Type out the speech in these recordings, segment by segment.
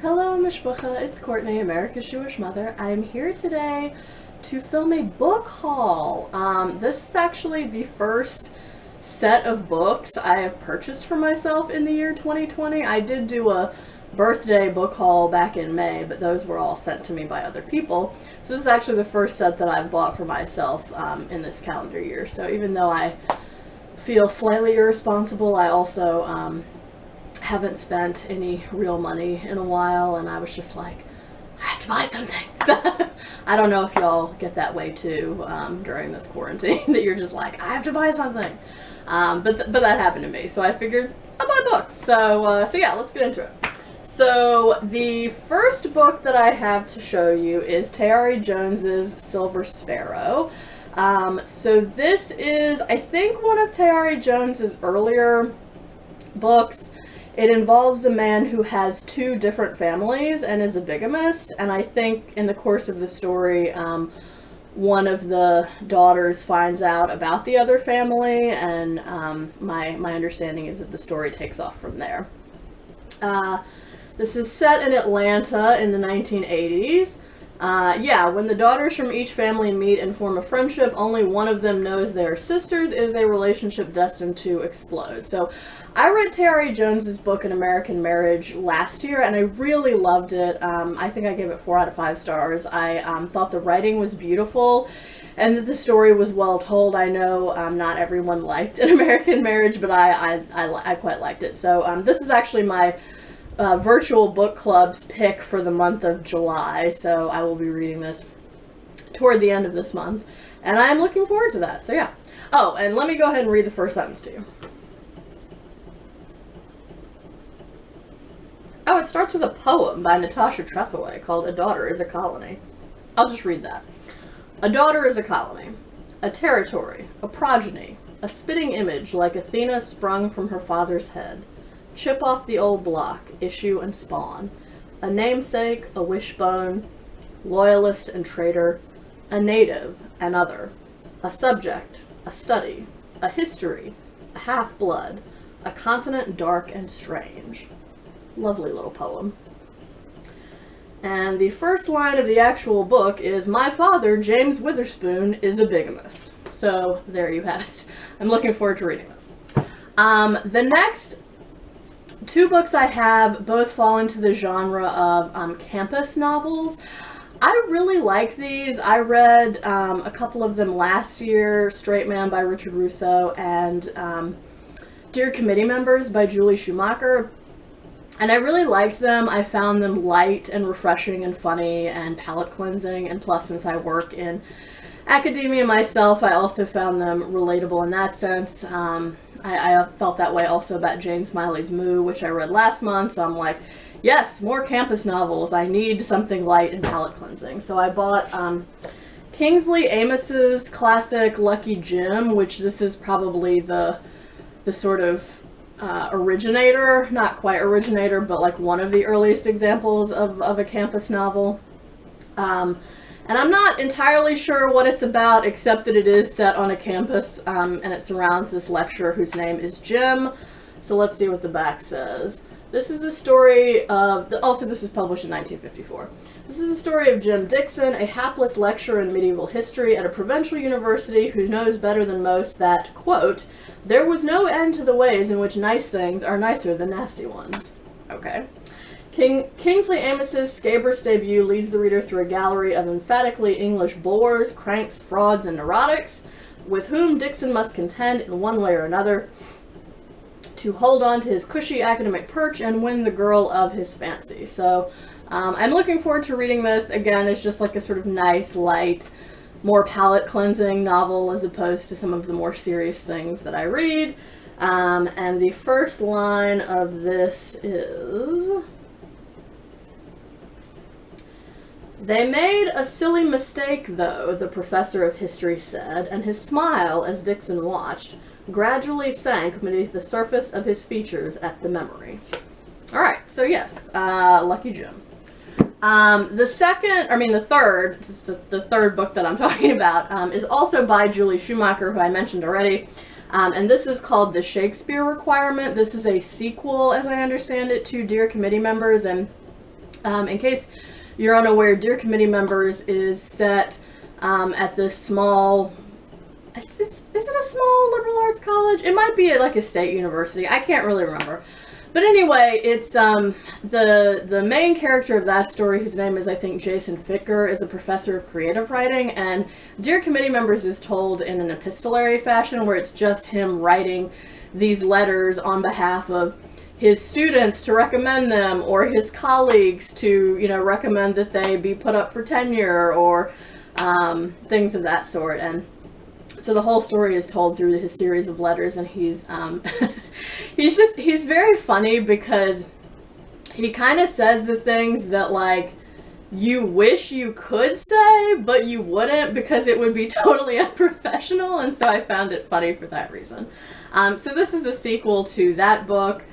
Hello, Mishpacha. It's Courtney, America's Jewish mother. I'm here today to film a book haul. This is actually the first set of books I have purchased for myself in the year 2020. I did do a birthday book haul back in May, but those were all sent to me by other people. So this is actually the first set that I've bought for myself in this calendar year. So even though I feel slightly irresponsible, I also haven't spent any real money in a while, and I was just like, I have to buy something. So I don't know if y'all get that way too during this quarantine, that you're just like, I have to buy something. But that happened to me, so I figured I'll buy books. So yeah, let's get into it. So the first book that I have to show you is Tayari Jones's Silver Sparrow. So this is, I think, one of Tayari Jones's earlier books. It involves a man who has two different families and is a bigamist, and I think in the course of the story, one of the daughters finds out about the other family, and my understanding is that the story takes off from there. This is set in Atlanta in the 1980s. When the daughters from each family meet and form a friendship, only one of them knows they are sisters, is a relationship destined to explode. So I read Tayari Jones's book, An American Marriage, last year, and I really loved it. I think I gave it 4 out of 5 stars. I thought the writing was beautiful and that the story was well told. I know not everyone liked An American Marriage, but I quite liked it. So this is actually my virtual book club's pick for the month of July, so I will be reading this toward the end of this month, and I'm looking forward to that, so yeah. Oh, and let me go ahead and read the first sentence to you. Oh, it starts with a poem by Natasha Trethewey called A Daughter is a Colony. I'll just read that. A daughter is a colony, a territory, a progeny, a spitting image like Athena sprung from her father's head. Chip off the old block, issue and spawn. A namesake, a wishbone, loyalist and traitor, a native, an other, a subject, a study, a history, a half-blood, a continent dark and strange. Lovely little poem. And the first line of the actual book is, my father, James Witherspoon, is a bigamist. So there you have it. I'm looking forward to reading this. The next 2 books I have both fall into the genre of campus novels. I really like these. I read a couple of them last year, Straight Man by Richard Russo and Dear Committee Members by Julie Schumacher. And I really liked them. I found them light and refreshing and funny and palate cleansing, and plus, since I work in academia myself, I also found them relatable in that sense. I felt that way also about Jane Smiley's Moo, which I read last month, so I'm like, yes, more campus novels. I need something light and palate cleansing. So I bought Kingsley Amos's classic Lucky Jim, which this is probably the sort of originator, not quite originator, but like one of the earliest examples of a campus novel. And I'm not entirely sure what it's about, except that it is set on a campus, and it surrounds this lecturer whose name is Jim. So let's see what the back says. This is the story of, also this was published in 1954. This is the story of Jim Dixon, a hapless lecturer in medieval history at a provincial university who knows better than most that, quote, there was no end to the ways in which nice things are nicer than nasty ones. Okay. Kingsley Amos's Scabrous debut leads the reader through a gallery of emphatically English bores, cranks, frauds, and neurotics, with whom Dixon must contend in one way or another to hold on to his cushy academic perch and win the girl of his fancy. So I'm looking forward to reading this. Again, it's just like a sort of nice, light, more palate-cleansing novel as opposed to some of the more serious things that I read. And the first line of this is, they made a silly mistake, though, the professor of history said, and his smile, as Dixon watched, gradually sank beneath the surface of his features at the memory. Alright, so yes, Lucky Jim. The third book that I'm talking about is also by Julie Schumacher, who I mentioned already. And this is called The Shakespeare Requirement. This is a sequel, as I understand it, to Dear Committee Members, and In case you're unaware, Dear Committee Members is set at this small... Is it a small liberal arts college? It might be like a state university. I can't really remember. But anyway, it's the main character of that story, whose name is, I think, Jason Fitger, is a professor of creative writing, and Dear Committee Members is told in an epistolary fashion where it's just him writing these letters on behalf of his students to recommend them, or his colleagues to, you know, recommend that they be put up for tenure, or things of that sort. And so the whole story is told through his series of letters, and he's he's very funny because he kind of says the things that, like, you wish you could say, but you wouldn't because it would be totally unprofessional, and so I found it funny for that reason. So this is a sequel to that book.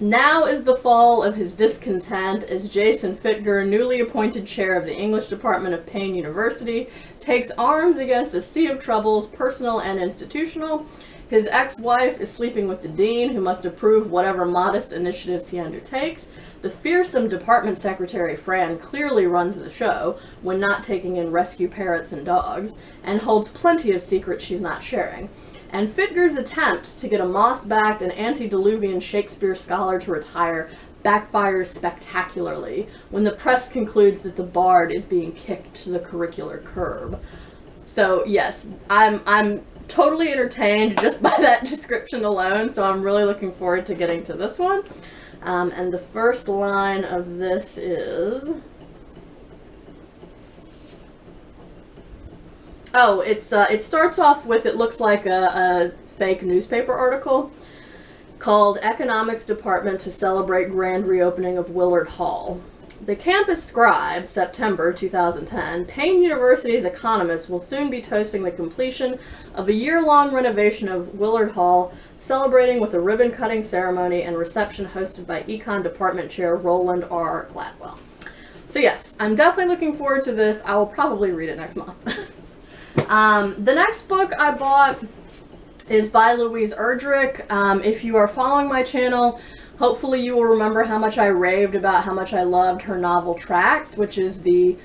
Now is the fall of his discontent as Jason Fitger, newly appointed chair of the English department of Payne University, takes arms against a sea of troubles, personal and institutional. His ex-wife is sleeping with the dean, who must approve whatever modest initiatives he undertakes. The fearsome department secretary, Fran, clearly runs the show when not taking in rescue parrots and dogs, and holds plenty of secrets she's not sharing. And Fitger's attempt to get a moss-backed and antediluvian Shakespeare scholar to retire backfires spectacularly when the press concludes that the bard is being kicked to the curricular curb. So yes, I'm totally entertained just by that description alone, so I'm really looking forward to getting to this one. And the first line of this is... Oh, it starts off with, it looks like a fake newspaper article called Economics Department to Celebrate Grand Reopening of Willard Hall. The campus scribe, September 2010, Payne University's economists will soon be toasting the completion of a year-long renovation of Willard Hall, celebrating with a ribbon-cutting ceremony and reception hosted by Econ Department Chair Roland R. Gladwell. So yes, I'm definitely looking forward to this. I will probably read it next month. The next book I bought is by Louise Erdrich. If you are following my channel, hopefully you will remember how much I raved about how much I loved her novel Tracks, which is it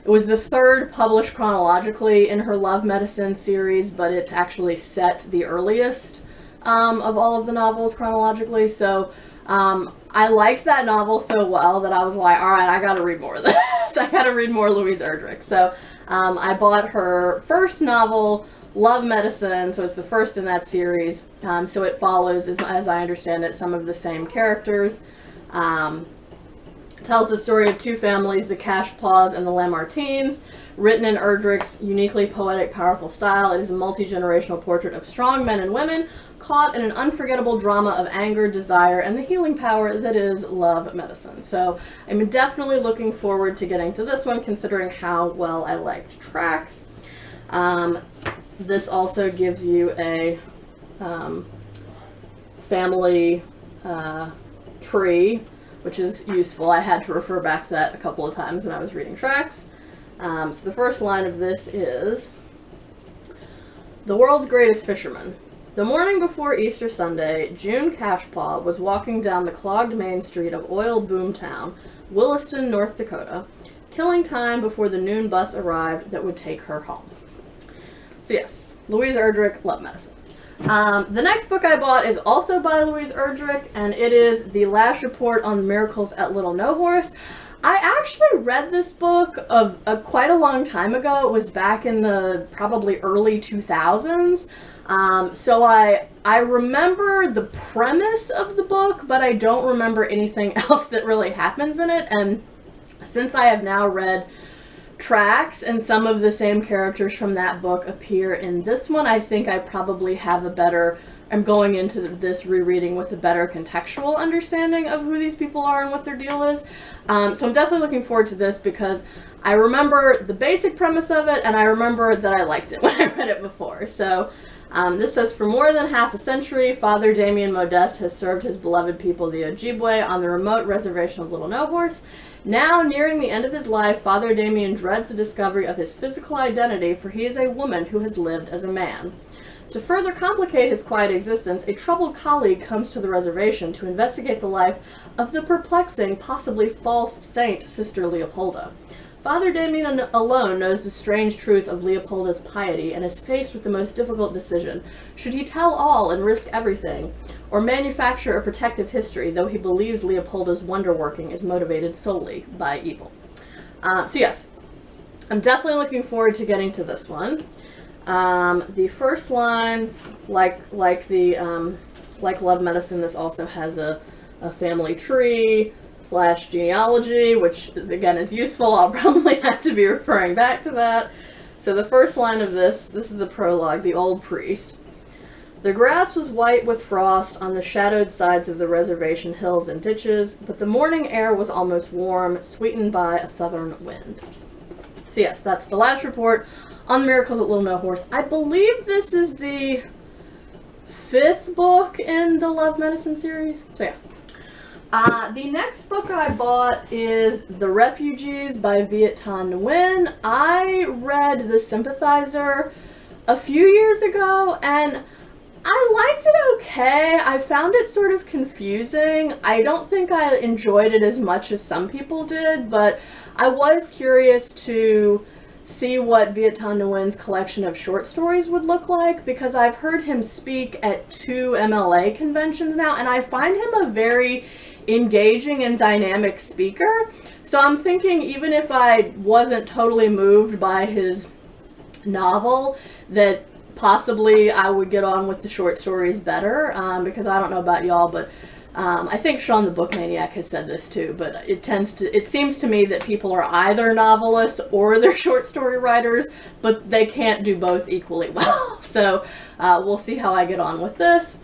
was the third published chronologically in her Love Medicine series, but it's actually set the earliest of all of the novels chronologically. So I liked that novel so well that I was like, all right, I gotta read more of this. I gotta read more Louise Erdrich. So I bought her first novel, Love Medicine, so it's the first in that series. So it follows, as I understand it, some of the same characters. Tells the story of two families, the Cashpaws and the Lamartines. Written in Erdrich's uniquely poetic, powerful style, it is a multi-generational portrait of strong men and women caught in an unforgettable drama of anger, desire, and the healing power that is love medicine. So I'm definitely looking forward to getting to this one, considering how well I liked Tracks. This also gives you a family tree, which is useful. I had to refer back to that a couple of times when I was reading Tracks. So the first line of this is, "The world's greatest fisherman. The morning before Easter Sunday, June Cashpaw was walking down the clogged main street of oil boom town, Williston, North Dakota, killing time before the noon bus arrived that would take her home." So yes, Louise Erdrich, Love Medicine. The next book I bought is also by Louise Erdrich, and it is The Lash Report on Miracles at Little No Horse. I actually read this book quite a long time ago. It was back in the probably early 2000s. So I remember the premise of the book, but I don't remember anything else that really happens in it. And since I have now read Tracks and some of the same characters from that book appear in this one, I think I probably have I'm going into this rereading with a better contextual understanding of who these people are and what their deal is. So I'm definitely looking forward to this because I remember the basic premise of it, and I remember that I liked it when I read it before. So this says, for more than half a century, Father Damien Modeste has served his beloved people, the Ojibwe, on the remote reservation of Little No Horse. Now, nearing the end of his life, Father Damien dreads the discovery of his physical identity, for he is a woman who has lived as a man. To further complicate his quiet existence, a troubled colleague comes to the reservation to investigate the life of the perplexing, possibly false saint, Sister Leopolda. Father Damien alone knows the strange truth of Leopolda's piety and is faced with the most difficult decision. Should he tell all and risk everything, or manufacture a protective history, though he believes Leopolda's wonder-working is motivated solely by evil? So yes, I'm definitely looking forward to getting to this one. The first line, like Love Medicine, this also has a family tree / genealogy, which again is useful. I'll probably have to be referring back to that. So the first line of this is the prologue, The Old Priest. The grass was white with frost on the shadowed sides of the reservation hills and ditches, but the morning air was almost warm, sweetened by a southern wind. So yes, that's the last report on the Miracles at Little No Horse. I believe this is the 5th book in the Love Medicine series. So yeah. The next book I bought is The Refugees by Viet Nguyen. I read The Sympathizer a few years ago, and I liked it okay. I found it sort of confusing. I don't think I enjoyed it as much as some people did, but I was curious to see what Viet Nguyen's collection of short stories would look like, because I've heard him speak at 2 MLA conventions now, and I find him a very engaging and dynamic speaker. So I'm thinking, even if I wasn't totally moved by his novel, that possibly I would get on with the short stories better, because I don't know about y'all, but I think Shawn the Book Maniac has said this too, but it seems to me that people are either novelists or they're short story writers, but they can't do both equally well. So we'll see how I get on with this.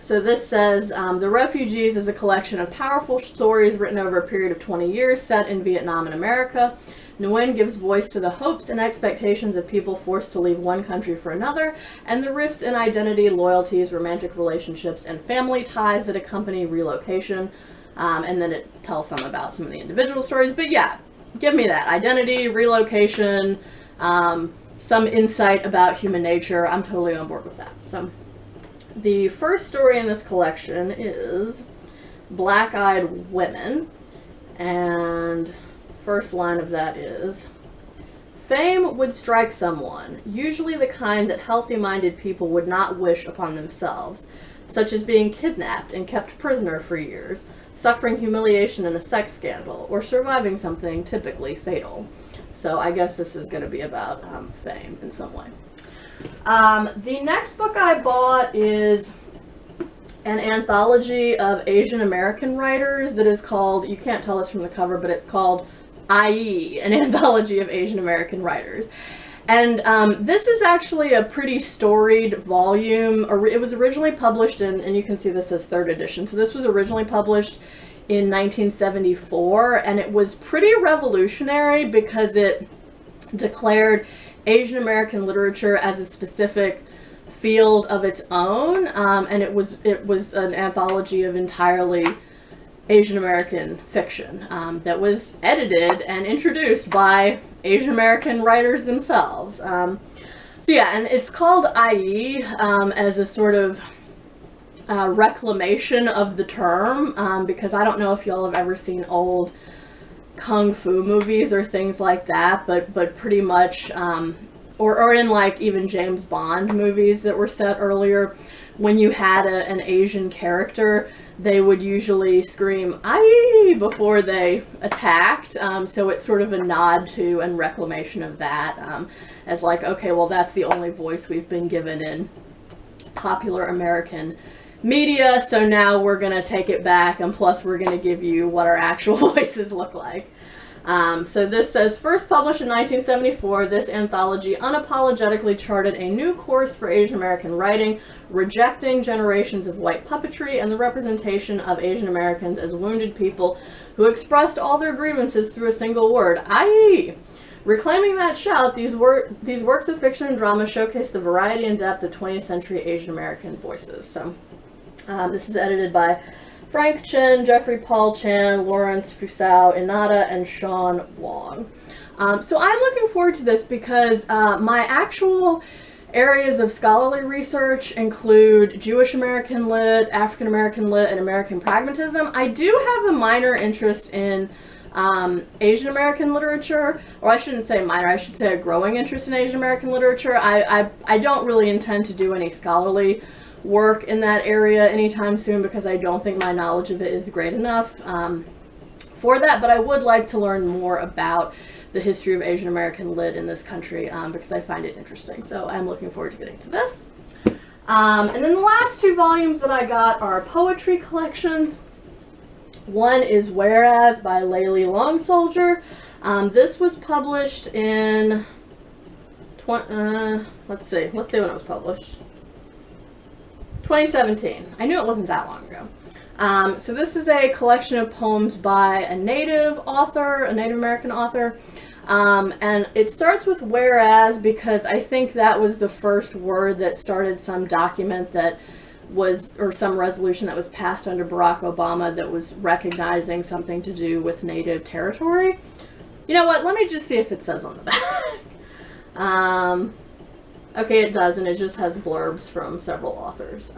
So this says, The Refugees is a collection of powerful stories written over a period of 20 years set in Vietnam and America. Nguyen gives voice to the hopes and expectations of people forced to leave one country for another, and the rifts in identity, loyalties, romantic relationships, and family ties that accompany relocation. And then it tells some about some of the individual stories. But yeah, give me that. Identity, relocation, some insight about human nature. I'm totally on board with that. So the first story in this collection is Black-Eyed Women, and first line of that is, fame would strike someone, usually the kind that healthy-minded people would not wish upon themselves, such as being kidnapped and kept prisoner for years, suffering humiliation in a sex scandal, or surviving something typically fatal. So I guess this is going to be about fame in some way. The next book I bought is an anthology of Asian American writers that is called, you can't tell this from the cover, but it's called Aiiieeeee, an anthology of Asian American writers. And this is actually a pretty storied volume. It was originally published in, and you can see this as 3rd edition, so this was originally published in 1974, and it was pretty revolutionary because it declared Asian American literature as a specific field of its own, and it was an anthology of entirely Asian American fiction that was edited and introduced by Asian American writers themselves. So yeah, and it's called Aiiieeeee as a sort of reclamation of the term, because I don't know if y'all have ever seen old kung fu movies or things like that, but pretty much, or in like even James Bond movies that were set earlier, when you had an Asian character, they would usually scream "Aiiieeeee" before they attacked. So it's sort of a nod to and reclamation of that, as like, okay, well, that's the only voice we've been given in popular American media, so now we're going to take it back, and plus we're going to give you what our actual voices look like. So this says, first published in 1974, this anthology unapologetically charted a new course for Asian American writing, rejecting generations of white puppetry and the representation of Asian Americans as wounded people who expressed all their grievances through a single word, Aiiieeeee. Reclaiming that shout, these works of fiction and drama showcase the variety and depth of 20th century Asian American voices. So this is edited by Frank Chen, Jeffrey Paul Chan, Lawrence Fusao, Inada, and Shawn Wong. So I'm looking forward to this because my actual Areas of scholarly research include Jewish American lit, African American lit, and American pragmatism. I do have a minor interest in Asian American literature, or I shouldn't say minor, I should say a growing interest in Asian American literature. I don't really intend to do any scholarly work in that area anytime soon because I don't think my knowledge of it is great enough for that, but I would like to learn more about the history of Asian American lit in this country because I find it interesting. So I'm looking forward to getting to this. And then the last two volumes that I got are poetry collections. One is Whereas by Layli Long Soldier. This was published in, let's see when it was published. 2017. I knew it wasn't that long ago. So this is a collection of poems by a Native American author. And it starts with whereas because I think that was the first word that started some document that was, or some resolution that was passed under Barack Obama that was recognizing something to do with Native territory. You know what? Let me just see if it says on the back. Okay, it does, and it just has blurbs from several authors.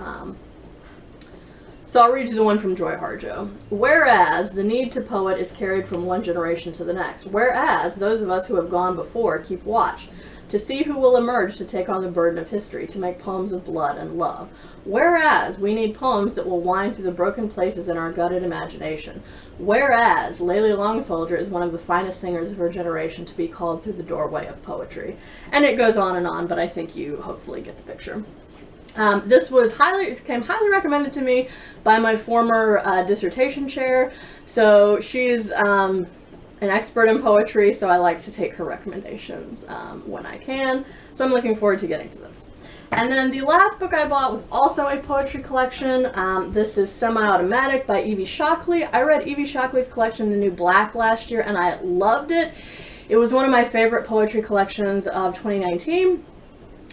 So I'll read you the one from Joy Harjo. Whereas the need to poet is carried from one generation to the next. Whereas those of us who have gone before keep watch to see who will emerge to take on the burden of history, to make poems of blood and love. Whereas we need poems that will wind through the broken places in our gutted imagination. Whereas Layli Long Soldier is one of the finest singers of her generation to be called through the doorway of poetry. And it goes on, but I think you hopefully get the picture. This was it came highly recommended to me by my former dissertation chair. So she's an expert in poetry, so I like to take her recommendations when I can. So I'm looking forward to getting to this. And then the last book I bought was also a poetry collection. This is Semiautomatic by Evie Shockley. I read Evie Shockley's collection, The New Black, last year, and I loved it. It was one of my favorite poetry collections of 2019.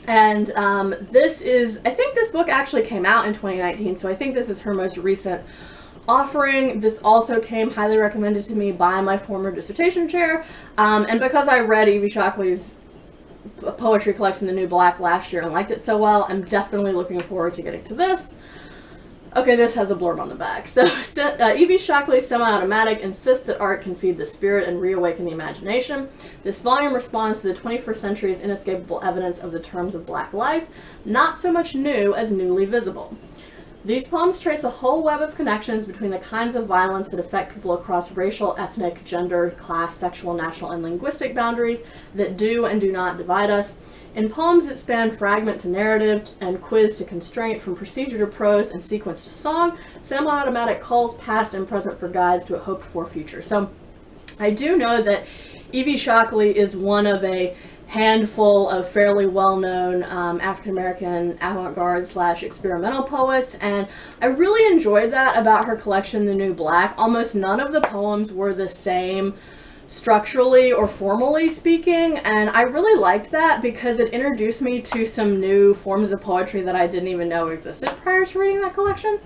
And I think this book actually came out in 2019, so I think this is her most recent offering. This also came highly recommended to me by my former dissertation chair. And because I read Evie Shockley's poetry collection, The New Black, last year and liked it so well, I'm definitely looking forward to getting to this. Okay, this has a blurb on the back. So, Evie Shockley, Semiautomatic, insists that art can feed the spirit and reawaken the imagination. This volume responds to the 21st century's inescapable evidence of the terms of Black life, not so much new as newly visible. These poems trace a whole web of connections between the kinds of violence that affect people across racial, ethnic, gender, class, sexual, national, and linguistic boundaries that do and do not divide us. In poems that span fragment to narrative and quiz to constraint, from procedure to prose and sequence to song, Semiautomatic calls past and present for guides to a hoped-for future. So I do know that Evie Shockley is one of a handful of fairly well-known African-American avant-garde / experimental poets, and I really enjoyed that about her collection, The New Black. Almost none of the poems were the same structurally or formally speaking, and I really liked that because it introduced me to some new forms of poetry that I didn't even know existed prior to reading that collection.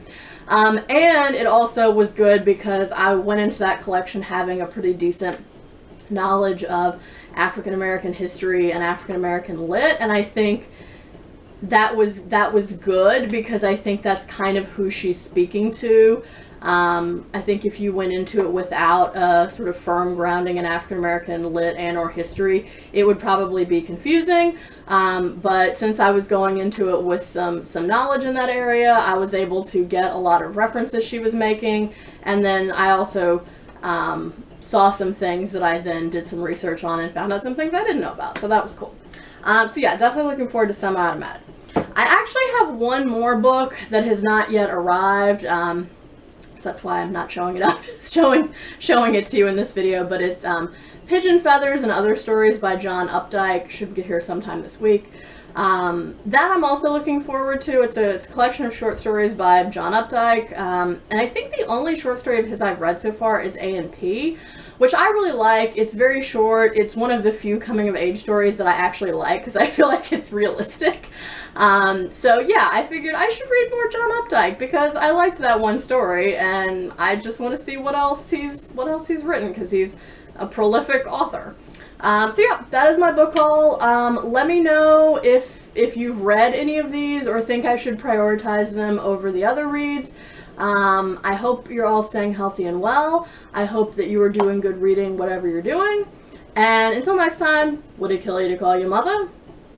And it also was good because I went into that collection having a pretty decent knowledge of African American history and African American lit, and I think that was good because I think that's kind of who she's speaking to. I think if you went into it without a sort of firm grounding in African American lit and or history, it would probably be confusing. But since I was going into it with some knowledge in that area, I was able to get a lot of references she was making, and then I also saw some things that I then did some research on and found out some things I didn't know about, so that was cool. So yeah, definitely looking forward to Semiautomatic. I actually have one more book that has not yet arrived, so that's why I'm not showing it up, showing it to you in this video, but it's Pigeon Feathers and Other Stories by John Updike. Should get here sometime this week. That I'm also looking forward to. It's a collection of short stories by John Updike, and I think the only short story of his I've read so far is A&P, which I really like. It's very short. It's one of the few coming of age stories that I actually like because I feel like it's realistic. So yeah, I figured I should read more John Updike because I liked that one story, and I just want to see what else he's written because he's a prolific author. So yeah, that is my book haul. Let me know if if you've read any of these or think I should prioritize them over the other reads. I hope you're all staying healthy and well. I hope that you are doing good reading, whatever you're doing. And until next time, would it kill you to call your mother?